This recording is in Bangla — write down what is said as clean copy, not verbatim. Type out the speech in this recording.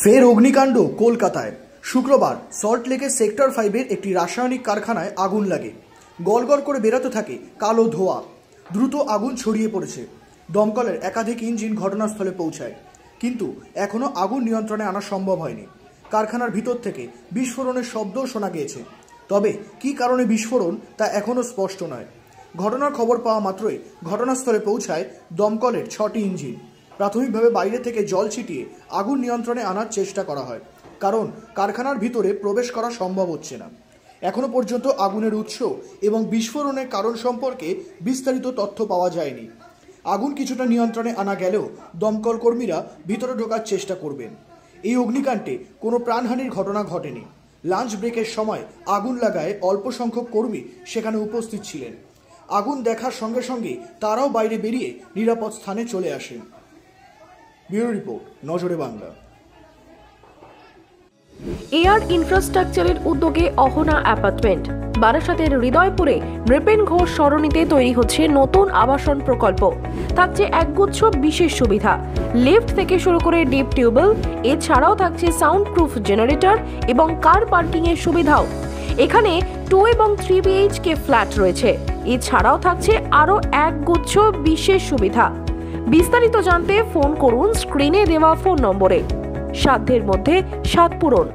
ফের অগ্নিকাণ্ড কলকাতায়। শুক্রবার সল্টলেকের সেক্টর 5-এর একটি রাসায়নিক কারখানায় আগুন লাগে। গলগল করে বেরোতে থাকে কালো ধোঁয়া। দ্রুত আগুন ছড়িয়ে পড়েছে। দমকলের একাধিক ইঞ্জিন ঘটনাস্থলে পৌঁছায়, কিন্তু এখনও আগুন নিয়ন্ত্রণে আনা সম্ভব হয়নি। কারখানার ভিতর থেকে বিস্ফোরণের শব্দও শোনা গিয়েছে, তবে কী কারণে বিস্ফোরণ তা এখনও স্পষ্ট নয়। ঘটনার খবর পাওয়া মাত্রই ঘটনাস্থলে পৌঁছায় দমকলের 6টি ইঞ্জিন। প্রাথমিকভাবে বাইরে থেকে জল ছিটিয়ে আগুন নিয়ন্ত্রণে আনার চেষ্টা করা হয়, কারণ কারখানার ভিতরে প্রবেশ করা সম্ভব হচ্ছে না। এখনও পর্যন্ত আগুনের উৎস এবং বিস্ফোরণের কারণ সম্পর্কে বিস্তারিত তথ্য পাওয়া যায়নি। আগুন কিছুটা নিয়ন্ত্রণে আনা গেলেও দমকল কর্মীরা ভিতরে ঢোকার চেষ্টা করবেন। এই অগ্নিকাণ্ডে কোনো প্রাণহানির ঘটনা ঘটেনি। লাঞ্চ ব্রেকের সময় আগুন লাগায় অল্প সংখ্যক কর্মী সেখানে উপস্থিত ছিলেন। আগুন দেখার সঙ্গে সঙ্গে তারাও বাইরে বেরিয়ে নিরাপদ স্থানে চলে আসেন। ব্যুরো রিপোর্ট, নজরে বাংলা। এয়ার ইনফ্রাস্ট্রাকচারের উদ্যোগে অহনা অ্যাপার্টমেন্ট বারাসাতের হৃদয়পুরে নৃপেন ঘোষ সরণিতে তৈরি হচ্ছে নতুন আবাসন প্রকল্প। থাকছে একগুচ্ছ বিশেষ সুবিধা, লিফট থেকে শুরু করে ডিপ টিউবওয়েল, এছাড়াও থাকছে সাউন্ড প্রুফ জেনারেটর এবং কার পার্কিং এর সুবিধাও। এখানে 2 এবং 3 BHK ফ্ল্যাট রয়েছে। এছাড়াও থাকছে আরও একগুচ্ছ বিশেষ সুবিধা। বিস্তারিত জানতে ফোন করুন স্ক্রিনে দেওয়া ফোন নম্বরে। সাধ্যের মধ্যে স্বাদ পূরণ।